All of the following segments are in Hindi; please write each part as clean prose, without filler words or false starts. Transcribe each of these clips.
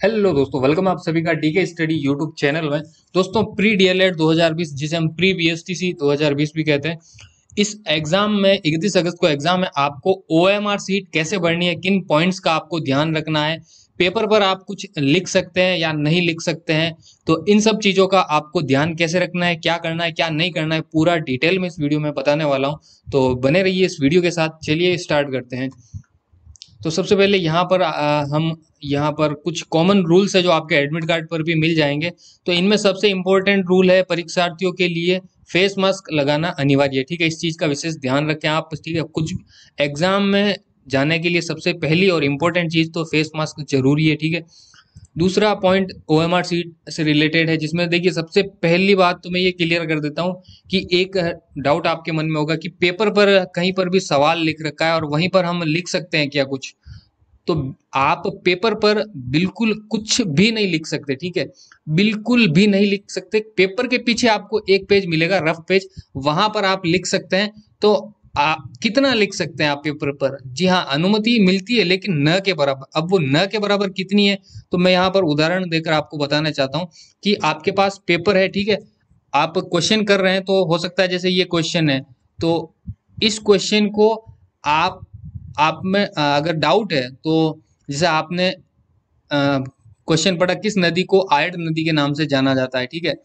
हेलो दोस्तों, वेलकम आप सभी का डीके स्टडी यूट्यूब चैनल में। दोस्तों, प्री डीएलएड 2020 जिसे हम प्री बीएसटीसी 2020 भी कहते हैं, इस एग्जाम में 31 अगस्त को एग्जाम है। आपको ओएमआर सीट कैसे भरनी है, किन पॉइंट्स का आपको ध्यान रखना है, पेपर पर आप कुछ लिख सकते हैं या नहीं लिख सकते हैं, तो इन सब चीज़ों का आपको ध्यान कैसे रखना है, क्या करना है क्या नहीं करना है, पूरा डिटेल में इस वीडियो में बताने वाला हूँ। तो बने रहिए इस वीडियो के साथ। चलिए स्टार्ट करते हैं। तो सबसे पहले यहाँ पर हम यहाँ पर कुछ कॉमन रूल्स है जो आपके एडमिट कार्ड पर भी मिल जाएंगे। तो इनमें सबसे इम्पोर्टेंट रूल है परीक्षार्थियों के लिए फेस मास्क लगाना अनिवार्य है। ठीक है, इस चीज़ का विशेष ध्यान रखें आप। ठीक है, कुछ एग्जाम में जाने के लिए सबसे पहली और इम्पोर्टेंट चीज़ तो फेस मास्क जरूरी है। ठीक है, दूसरा पॉइंट ओएमआर सीट से रिलेटेड है, जिसमें देखिए सबसे पहली बात तो मैं ये क्लियर कर देता हूँ कि एक डाउट आपके मन में होगा कि पेपर पर कहीं पर भी सवाल लिख रखा है और वहीं पर हम लिख सकते हैं क्या कुछ। तो आप पेपर पर बिल्कुल कुछ भी नहीं लिख सकते। ठीक है, बिल्कुल भी नहीं लिख सकते। पेपर के पीछे आपको एक पेज मिलेगा, रफ पेज, वहां पर आप लिख सकते हैं। तो आप कितना लिख सकते हैं आप पेपर पर? जी हाँ, अनुमति मिलती है लेकिन न के बराबर। अब वो न के बराबर कितनी है, तो मैं यहाँ पर उदाहरण देकर आपको बताना चाहता हूँ कि आपके पास पेपर है। ठीक है, आप क्वेश्चन कर रहे हैं, तो हो सकता है जैसे ये क्वेश्चन है, तो इस क्वेश्चन को आप में अगर डाउट है तो जैसे आपने क्वेश्चन पढ़ा, किस नदी को आयड नदी के नाम से जाना जाता है? ठीक है,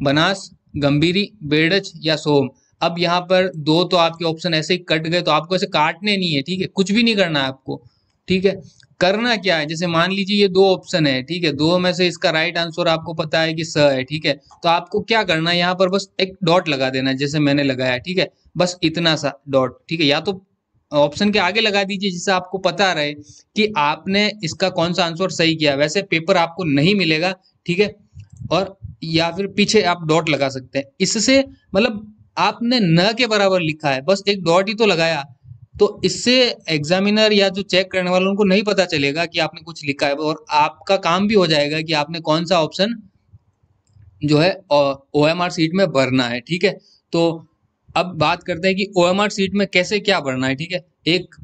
बनास, गंभीरी, बेड़च या सोम। अब यहाँ पर दो तो आपके ऑप्शन ऐसे ही कट गए, तो आपको ऐसे काटने नहीं है। ठीक है, कुछ भी नहीं करना है आपको। ठीक है, करना क्या है, जैसे मान लीजिए ये दो ऑप्शन है। ठीक है, दो में से इसका राइट आंसर आपको पता है कि स है। ठीक है, तो आपको क्या करना है, यहाँ पर बस एक डॉट लगा देना है जैसे मैंने लगाया। ठीक है, बस इतना सा डॉट। ठीक है, या तो ऑप्शन के आगे लगा दीजिए जिससे आपको पता रहे कि आपने इसका कौन सा आंसर सही किया। वैसे पेपर आपको नहीं मिलेगा। ठीक है, और या फिर पीछे आप डॉट लगा सकते हैं। इससे मतलब आपने न के बराबर लिखा है, बस एक डॉट ही तो लगाया। तो इससे एग्जामिनर या जो चेक करने वाले उनको नहीं पता चलेगा कि आपने कुछ लिखा है, और आपका काम भी हो जाएगा कि आपने कौन सा ऑप्शन जो है ओएमआर सीट में भरना है। ठीक है, तो अब बात करते हैं कि ओएमआर सीट में कैसे क्या भरना है। ठीक है, एक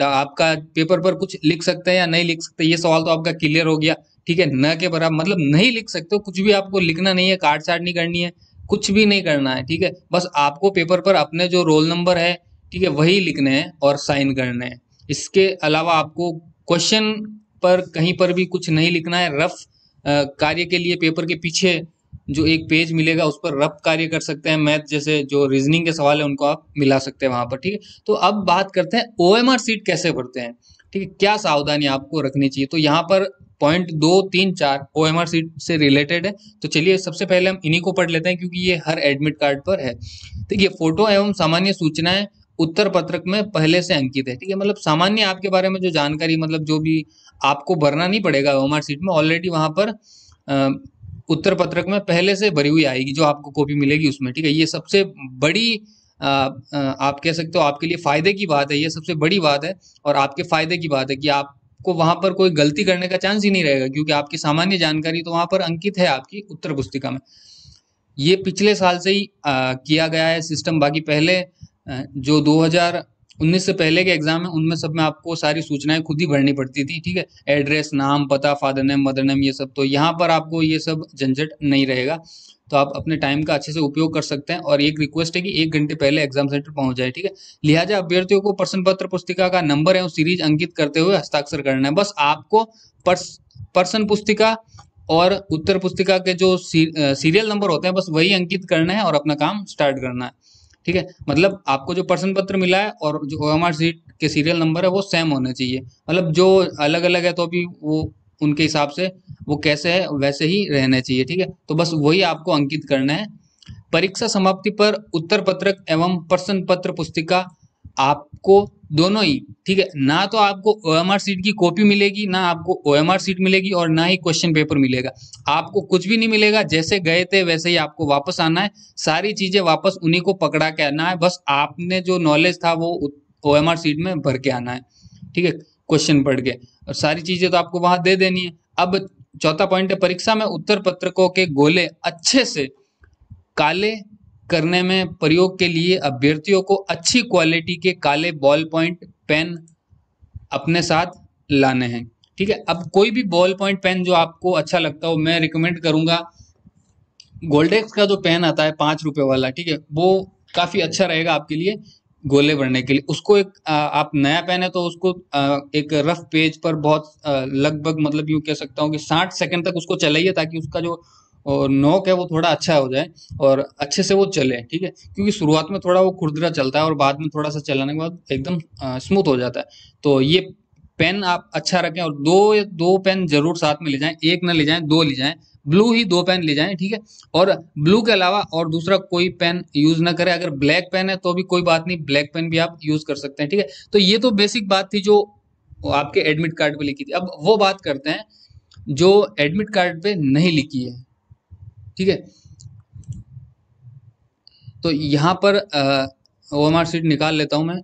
आपका पेपर पर कुछ लिख सकते हैं या नहीं लिख सकते, ये सवाल तो आपका क्लियर हो गया। ठीक है, न के बराबर मतलब नहीं लिख सकते हो, कुछ भी आपको लिखना नहीं है, काट छाट नहीं करनी है, कुछ भी नहीं करना है। ठीक है, बस आपको पेपर पर अपने जो रोल नंबर है, ठीक है, वही लिखने हैं और साइन करने हैं। इसके अलावा आपको क्वेश्चन पर कहीं पर भी कुछ नहीं लिखना है। रफ कार्य के लिए पेपर के पीछे जो एक पेज मिलेगा उस पर रफ कार्य कर सकते हैं। मैथ जैसे जो रीजनिंग के सवाल है उनको आप मिला सकते हैं वहां पर। ठीक है, तो अब बात करते हैं ओएमआर सीट कैसे भरते हैं। ठीक है, क्या सावधानी आपको रखनी चाहिए, तो यहाँ पर पॉइंट 2 3 4 ओएमआर सीट से रिलेटेड है। तो चलिए सबसे पहले हम इन्हीं को पढ़ लेते हैं क्योंकि ये हर एडमिट कार्ड पर है। देखिए, फोटो एवं सामान्य सूचनाएं उत्तर पत्रक में पहले से अंकित है। ठीक है, मतलब सामान्य आपके बारे में जो जानकारी, मतलब जो भी आपको भरना नहीं पड़ेगा ओएमआर सीट में, ऑलरेडी वहां पर उत्तर पत्रक में पहले से भरी हुई आएगी जो आपको कॉपी मिलेगी उसमें। ठीक है, ये सबसे बड़ी आप कह सकते हो आपके लिए फायदे की बात है, ये सबसे बड़ी बात है और आपके फायदे की बात है कि आपको वहां पर कोई गलती करने का चांस ही नहीं रहेगा, क्योंकि आपकी सामान्य जानकारी तो वहां पर अंकित है आपकी उत्तर पुस्तिका में। ये पिछले साल से ही किया गया है सिस्टम। बाकी पहले जो 2019 से पहले के एग्जाम है उनमें सब में आपको सारी सूचनाएं खुद ही भरनी पड़ती थी। ठीक है, एड्रेस, नाम, पता, फादर नेम, मदर नेम, ये सब। तो यहाँ पर आपको ये सब झंझट नहीं रहेगा, तो आप अपने टाइम का अच्छे से उपयोग कर सकते हैं। और एक रिक्वेस्ट है कि 1 घंटे पहले एग्जाम सेंटर पहुंच जाए। ठीक है, लिहाजा अभ्यर्थियों को प्रश्न पत्र पुस्तिका का नंबर एवं सीरीज अंकित करते हुए हस्ताक्षर करना है। बस आपको प्रश्न पुस्तिका और उत्तर पुस्तिका के जो सीरियल नंबर होते हैं बस वही अंकित करना है और अपना काम स्टार्ट करना है। ठीक है, मतलब आपको जो प्रश्न पत्र मिला है और जो ओएमआर सीट के सीरियल नंबर है वो सेम होने चाहिए। मतलब जो अलग अलग है तो भी वो उनके हिसाब से वो कैसे है वैसे ही रहने चाहिए। ठीक है, तो बस वही आपको अंकित करना है। परीक्षा समाप्ति पर उत्तर पत्रक एवं प्रश्न पत्र पुस्तिका आपको दोनों ही, ठीक है, ना तो आपको ओएमआर सीट की कॉपी मिलेगी, ना आपको ओएमआर सीट मिलेगी और ना ही क्वेश्चन पेपर मिलेगा। आपको कुछ भी नहीं मिलेगा, जैसे गए थे वैसे ही आपको वापस आना है। सारी चीजें वापस उन्हीं को पकड़ा के आना है, बस आपने जो नॉलेज था वो ओएमआर सीट में भर के आना है। ठीक है, क्वेश्चन पढ़ के, और सारी चीजें तो आपको वहां दे देनी है। अब चौथा पॉइंट है, परीक्षा में उत्तर पत्रकों के गोले अच्छे से काले करने में प्रयोग के लिए अभ्यर्थियों को अच्छी क्वालिटी के काले बॉल पॉइंट पेन अपने साथ लाने हैं। ठीक है। अब कोई भी बॉल पॉइंट पेन जो आपको अच्छा लगता हो, मैं रिकमेंड करूंगा गोल्डेक्स का जो पेन आता है 5 रुपए वाला, ठीक है, वो काफी अच्छा रहेगा आपके लिए गोले भरने के लिए। उसको एक आप नया पेन है तो उसको एक रफ पेज पर बहुत लगभग मतलब यूं कह सकता हूँ कि 60 सेकंड तक उसको चलाइए, ताकि उसका जो नोक है वो थोड़ा अच्छा हो जाए और अच्छे से वो चले, ठीक है। क्योंकि शुरुआत में थोड़ा वो खुरदरा चलता है और बाद में थोड़ा सा चलाने के बाद एकदम स्मूथ हो जाता है। तो ये पेन आप अच्छा रखें, और दो पेन जरूर साथ में ले जाएं, एक ना ले जाएं, दो ले जाएं। ब्लू ही दो पेन ले जाएं, ठीक है। और ब्लू के अलावा और दूसरा कोई पेन यूज ना करें। अगर ब्लैक पेन है तो भी कोई बात नहीं, ब्लैक पेन भी आप यूज कर सकते हैं, ठीक है। तो ये तो बेसिक बात थी जो आपके एडमिट कार्ड पे लिखी थी। अब वो बात करते हैं जो एडमिट कार्ड पे नहीं लिखी है, ठीक है। तो यहाँ पर ओएमआर शीट निकाल लेता हूं मैं।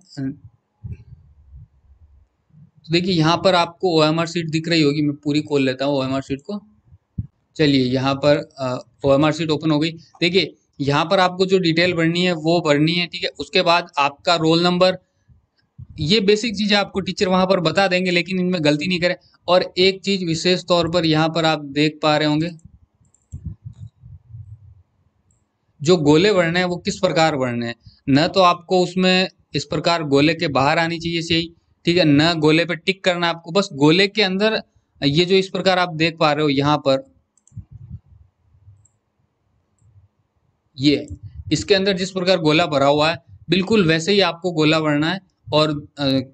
तो देखिए यहाँ पर आपको ओएमआर शीट दिख रही होगी, मैं पूरी खोल लेता हूँ ओएमआर शीट को। चलिए यहाँ पर ओएमआर शीट ओपन हो गई। देखिए यहाँ पर आपको जो डिटेल भरनी है वो भरनी है, ठीक है। उसके बाद आपका रोल नंबर, ये बेसिक चीजें आपको टीचर वहां पर बता देंगे, लेकिन इनमें गलती नहीं करें। और एक चीज विशेष तौर पर यहाँ पर आप देख पा रहे होंगे, जो गोले भरने हैं वो किस प्रकार भरने हैं। न तो आपको उसमें इस प्रकार गोले के बाहर आनी चाहिए सही, ठीक है, न गोले पे टिक करना आपको, बस गोले के अंदर ये जो इस प्रकार आप देख पा रहे हो यहाँ पर, ये इसके अंदर जिस प्रकार गोला भरा हुआ है बिल्कुल वैसे ही आपको गोला भरना है। और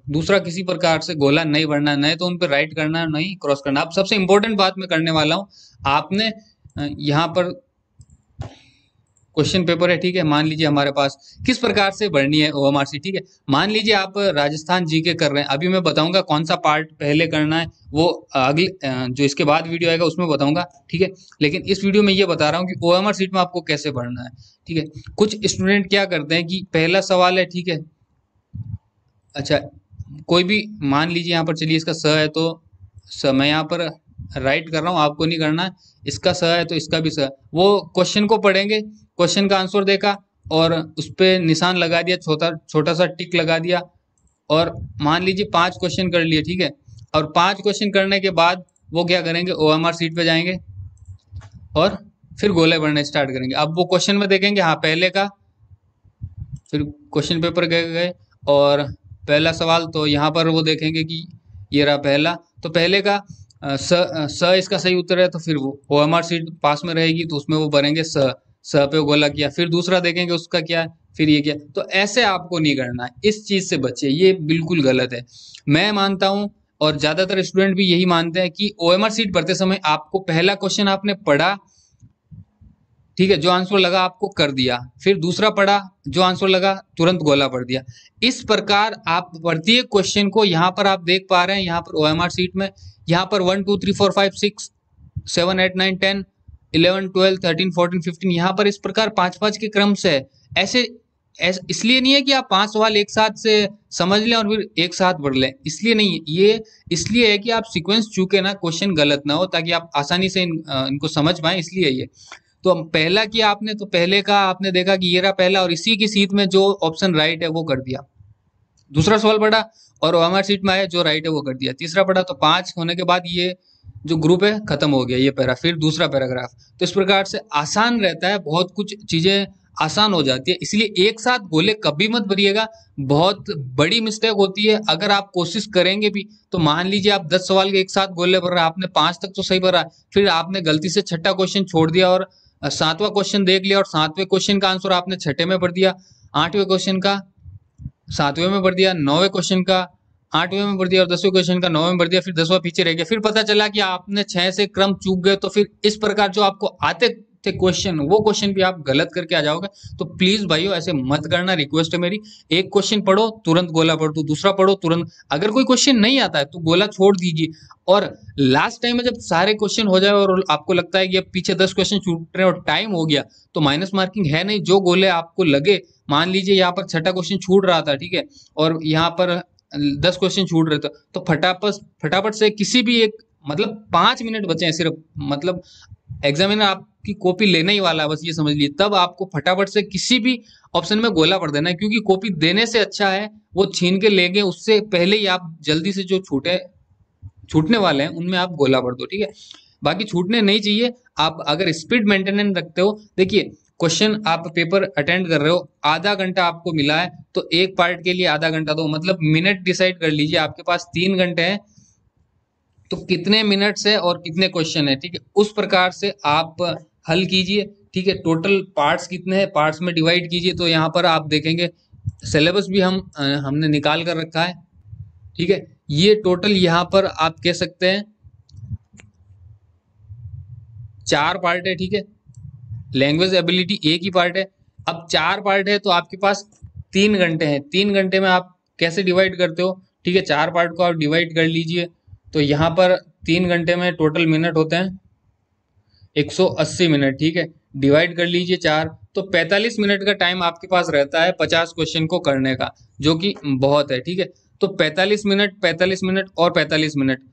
दूसरा किसी प्रकार से गोला नहीं भरना है, नहीं तो उन पर राइट करना है, नहीं क्रॉस करना। अब सबसे इंपॉर्टेंट बात मैं करने वाला हूँ, आपने यहाँ पर क्वेश्चन पेपर है, ठीक है। मान लीजिए हमारे पास किस प्रकार से भरनी है ओएमआर शीट, ठीक है। मान लीजिए आप राजस्थान जीके कर रहे हैं, अभी मैं बताऊंगा कौन सा पार्ट पहले करना है, वो अगले जो इसके बाद वीडियो आएगा उसमें बताऊंगा, ठीक है। लेकिन इस वीडियो में ये बता रहा हूँ कि ओएमआर शीट में आपको कैसे भरना है, ठीक है। कुछ स्टूडेंट क्या करते हैं कि पहला सवाल है, ठीक है, अच्छा कोई भी मान लीजिए यहाँ पर, चलिए इसका स है तो स, मैं यहाँ पर राइट कर रहा हूँ, आपको नहीं करना है। इसका स है तो इसका भी स। वो क्वेश्चन को पढ़ेंगे, क्वेश्चन का आंसर देखा और उस पर निशान लगा दिया, छोटा छोटा सा टिक लगा दिया, और मान लीजिए 5 क्वेश्चन कर लिए, ठीक है। और 5 क्वेश्चन करने के बाद वो क्या करेंगे, ओएमआर शीट पे जाएंगे और फिर गोले भरने स्टार्ट करेंगे। अब वो क्वेश्चन में देखेंगे हाँ पहले का, फिर क्वेश्चन पेपर गए और पहला सवाल, तो यहाँ पर वो देखेंगे कि ये रहा पहला, तो पहले का स इसका सही उत्तर है, तो फिर वो ओएमआर शीट पास में रहेगी तो उसमें वो भरेंगे स पे गोला किया। फिर दूसरा देखेंगे उसका क्या है, फिर ये क्या। तो ऐसे आपको नहीं करना है, इस चीज से बचिए, ये बिल्कुल गलत है। मैं मानता हूं और ज्यादातर स्टूडेंट भी यही मानते हैं कि ओएमआर शीट भरते समय आपको पहला क्वेश्चन आपने पढ़ा, ठीक है, जो आंसर लगा आपको कर दिया, फिर दूसरा पढ़ा, जो आंसर लगा तुरंत गोला भर दिया। इस प्रकार आप प्रत्येक क्वेश्चन को, यहाँ पर आप देख पा रहे हैं, यहाँ पर ओएमआर शीट में यहाँ पर 1 2 3 4 5 6 7 8 9 10 11 12 13 14 15 यहाँ पर इस प्रकार 5-5 के क्रम से है। ऐसे इसलिए नहीं है कि आप 5 सवाल एक साथ से समझ लें और फिर एक साथ पढ़ लें, इसलिए नहीं है ये, इसलिए है कि आप सीक्वेंस चूके ना, क्वेश्चन गलत ना हो, ताकि आप आसानी से इनको समझ पाए, इसलिए ये। तो पहला किया आपने, तो पहले का आपने देखा कि ये रहा पहला, और इसी की सीट में जो ऑप्शन राइट है वो कर दिया। दूसरा सवाल पढ़ा और ओएमआर शीट में आया जो राइट है वो कर दिया। तीसरा पढ़ा तो 5 होने के बाद ये जो ग्रुप है खत्म हो गया, ये पैरा, फिर दूसरा पैराग्राफ। तो इस प्रकार से आसान रहता है, बहुत कुछ चीजें आसान हो जाती है। इसलिए एक साथ गोले कभी मत भरिएगा, बहुत बड़ी मिस्टेक होती है। अगर आप कोशिश करेंगे भी तो मान लीजिए आप 10 सवाल के एक साथ गोले भर रहे हैं, आपने 5 तक तो सही भरा, फिर आपने गलती से छठा क्वेश्चन छोड़ दिया और 7वां क्वेश्चन देख लिया और 7वें क्वेश्चन का आंसर आपने छठे में भर दिया, 8वें क्वेश्चन का 7वें में भर दिया, 9वें क्वेश्चन का 8वें में भर दिया और 10वें क्वेश्चन का 9वें में भर दिया, फिर 10वां पीछे रह गया। फिर पता चला कि आपने 6 से क्रम चूक गए। तो फिर इस प्रकार जो आपको आते थे क्वेश्चन, वो क्वेश्चन भी आप गलत करके आ जाओगे। तो प्लीज भाइयों ऐसे मत करना, रिक्वेस्ट है मेरी। एक क्वेश्चन पढ़ो तुरंत गोला पढ़ दो, दूसरा पढ़ो तुरंत, अगर कोई क्वेश्चन नहीं आता है तो गोला छोड़ दीजिए। और लास्ट टाइम में जब सारे क्वेश्चन हो जाए और आपको लगता है कि अब पीछे 10 क्वेश्चन छूट रहे हैं और टाइम हो गया, तो माइनस मार्किंग है नहीं। जो गोले आपको लगे, मान लीजिए यहाँ पर छठा क्वेश्चन छूट रहा था, ठीक है, और यहाँ पर 10 क्वेश्चन छूट रहे थे, तो फटाफट से किसी भी एक, मतलब 5 मिनट बचे हैं सिर्फ, मतलब एग्जामिनर आपकी कॉपी लेने ही वाला है, बस ये समझ लीजिए। तब आपको फटाफट से किसी भी ऑप्शन में गोला भर देना है, क्योंकि कॉपी देने से अच्छा है वो छीन के लेंगे, उससे पहले ही आप जल्दी से जो छूटे छूटने वाले हैं उनमें आप गोला भर दो, ठीक है। बाकी छूटने नहीं चाहिए। आप अगर स्पीड मेंटेनेंस रखते हो, देखिए क्वेश्चन आप पेपर अटेंड कर रहे हो, आधा घंटा आपको मिला है तो एक पार्ट के लिए आधा घंटा दो, मतलब मिनट डिसाइड कर लीजिए। आपके पास 3 घंटे हैं तो कितने मिनट्स है और कितने क्वेश्चन है, ठीक है, उस प्रकार से आप हल कीजिए, ठीक है। टोटल पार्ट्स कितने हैं, पार्ट्स में डिवाइड कीजिए। तो यहाँ पर आप देखेंगे सिलेबस भी हमने निकाल कर रखा है, ठीक है। ये टोटल यहाँ पर आप कह सकते हैं 4 पार्ट है, ठीक है। लैंग्वेज एबिलिटी एक ही पार्ट है। अब 4 पार्ट है तो आपके पास 3 घंटे हैं। 3 घंटे में आप कैसे डिवाइड करते हो, ठीक है, 4 पार्ट को आप डिवाइड कर लीजिए। तो यहाँ पर 3 घंटे में टोटल मिनट होते हैं 180 मिनट, ठीक है। डिवाइड कर लीजिए 4, तो 45 मिनट का टाइम आपके पास रहता है 50 क्वेश्चन को करने का, जो कि बहुत है, ठीक है। तो 45 मिनट, 45 मिनट और 45 मिनट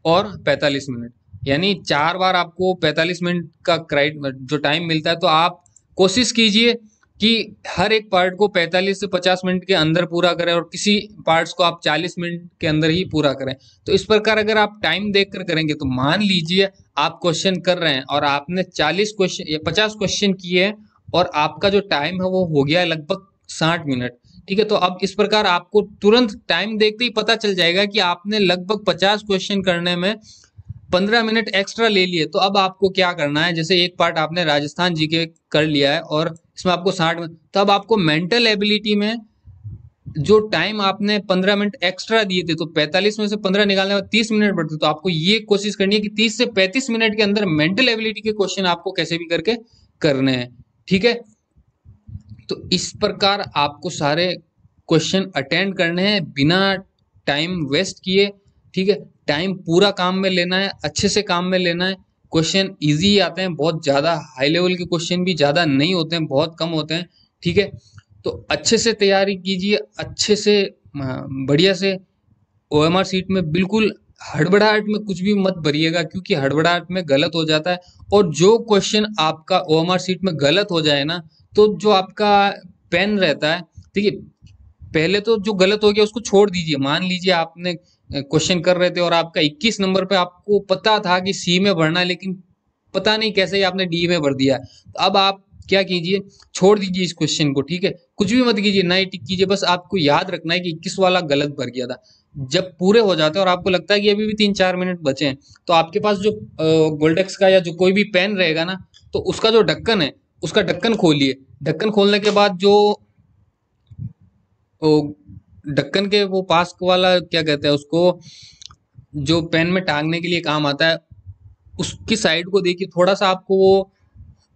और 45 मिनट, यानी 4 बार आपको 45 मिनट का जो टाइम मिलता है। तो आप कोशिश कीजिए कि हर एक पार्ट को 45 से 50 मिनट के अंदर पूरा करें और किसी पार्ट्स को आप 40 मिनट के अंदर ही पूरा करें। तो इस प्रकार अगर आप टाइम देखकर करेंगे तो मान लीजिए आप क्वेश्चन कर रहे हैं और आपने 40 क्वेश्चन या 50 क्वेश्चन किए हैं और आपका जो टाइम है वो हो गया है लगभग 60 मिनट, ठीक है। तो अब इस प्रकार आपको तुरंत टाइम देखते ही पता चल जाएगा कि आपने लगभग 50 क्वेश्चन करने में 15 मिनट एक्स्ट्रा ले लिए। तो अब आपको क्या करना है, जैसे एक पार्ट आपने राजस्थान जीके कर लिया है और इसमें आपको 60 मिनट, तब आपको मेंटल एबिलिटी में जो टाइम आपने 15 मिनट एक्स्ट्रा दिए थे, तो 45 में से 15 निकालने में 30 मिनट बढ़ते। तो आपको ये कोशिश करनी है कि 30 से 35 मिनट के अंदर मेंटल एबिलिटी के क्वेश्चन आपको कैसे भी करके करने हैं, ठीक है। तो इस प्रकार आपको सारे क्वेश्चन अटेंड करने हैं बिना टाइम वेस्ट किए, ठीक है। टाइम पूरा काम में लेना है, अच्छे से काम में लेना है। क्वेश्चन इजी आते हैं, बहुत ज़्यादा हाई लेवल के क्वेश्चन भी ज़्यादा नहीं होते हैं, बहुत कम होते हैं, ठीक है। तो अच्छे से तैयारी कीजिए, अच्छे से बढ़िया से। ओएमआर सीट में बिल्कुल हड़बड़ाहट में कुछ भी मत भरिएगा, क्योंकि हड़बड़ाहट में गलत हो जाता है। और जो क्वेश्चन आपका ओएमआर सीट में गलत हो जाए ना, तो जो आपका पेन रहता है, ठीक है, पहले तो जो गलत हो गया उसको छोड़ दीजिए। मान लीजिए आपने क्वेश्चन कर रहे थे और आपका 21 नंबर पे आपको पता था कि सी में भरना है, लेकिन पता नहीं कैसे ही आपने डी में भर दिया। तो अब आप क्या कीजिए, छोड़ दीजिए इस क्वेश्चन को, ठीक है। कुछ भी मत कीजिए, ना ही टिक कीजिए, बस आपको याद रखना है कि 21 वाला गलत भर गया था। जब पूरे हो जाते हैं और आपको लगता है कि अभी भी 3-4 मिनट बचे हैं, तो आपके पास जो गोल्डेक्स का या जो कोई भी पेन रहेगा ना, तो उसका जो ढक्कन है, उसका ढक्कन खोलिए। ढक्कन खोलने के बाद जो ढक्कन के वो पास वाला क्या कहते हैं उसको, जो पेन में टांगने के लिए काम आता है, उसकी साइड को देखिए, थोड़ा सा आपको वो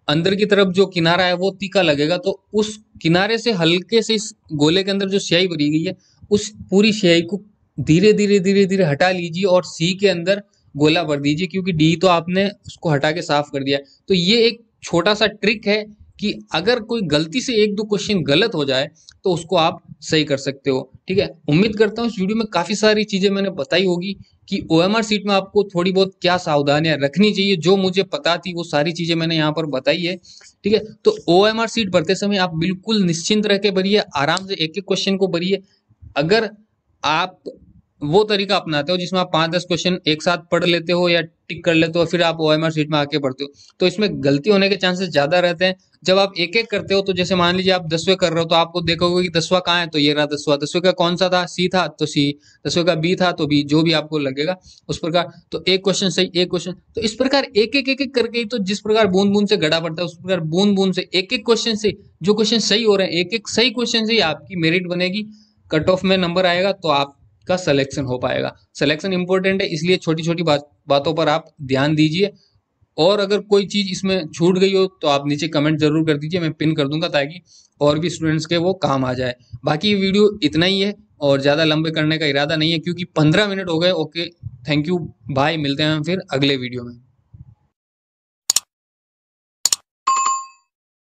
अंदर की तरफ जो किनारा है वो तीखा लगेगा। तो उस किनारे से हल्के से इस गोले के अंदर जो स्याही भरी गई है, उस पूरी स्याही को धीरे धीरे धीरे धीरे हटा लीजिए और सी के अंदर गोला भर दीजिए, क्योंकि डी तो आपने उसको हटा के साफ कर दिया। तो ये एक छोटा सा ट्रिक है कि अगर कोई गलती से 1-2 क्वेश्चन गलत हो जाए तो उसको आप सही कर सकते हो, ठीक है। उम्मीद करता हूँ इस वीडियो में काफी सारी चीजें मैंने बताई होगी कि ओएमआर सीट में आपको थोड़ी बहुत क्या सावधानियां रखनी चाहिए। जो मुझे पता थी वो सारी चीजें मैंने यहाँ पर बताई है, ठीक है। तो ओएमआर सीट भरते समय आप बिल्कुल निश्चिंत रह के भरिए, आराम से एक एक क्वेश्चन को भरिए। अगर आप वो तरीका अपनाते हो जिसमें आप 5-10 क्वेश्चन एक साथ पढ़ लेते हो या टिक कर लेते हो, फिर आप ओएमआर सीट में आके पढ़ते हो, तो इसमें गलती होने के चांसेस ज्यादा रहते हैं। जब आप एक एक करते हो, तो जैसे मान लीजिए आप 10वें कर रहे हो, तो आपको देखोगे कि 10वां कहाँ है, तो ये रहा 10वां। 10वें का कौन सा था, सी था तो सी। 10वें का बी था तो बी, जो भी आपको लगेगा उस प्रकार। तो एक क्वेश्चन सही, एक क्वेश्चन, तो इस प्रकार एक एक एक एक करके ही तो जिस प्रकार बूंद बूंद से घड़ा पड़ता है, उस प्रकार बूंद बूंद से एक एक क्वेश्चन से जो क्वेश्चन सही हो रहे हैं, एक एक सही क्वेश्चन से ही आपकी मेरिट बनेगी, कट ऑफ में नंबर आएगा, तो आपका सिलेक्शन हो पाएगा। सिलेक्शन इंपॉर्टेंट है, इसलिए छोटी छोटी बातों पर आप ध्यान दीजिए। और अगर कोई चीज इसमें छूट गई हो तो आप नीचे कमेंट जरूर कर दीजिए, मैं पिन कर दूंगा ताकि और भी स्टूडेंट्स के वो काम आ जाए। बाकी वीडियो इतना ही है और ज्यादा लंबे करने का इरादा नहीं है, क्योंकि 15 मिनट हो गए। ओके, थैंक यू, बाय, मिलते हैं फिर अगले वीडियो में।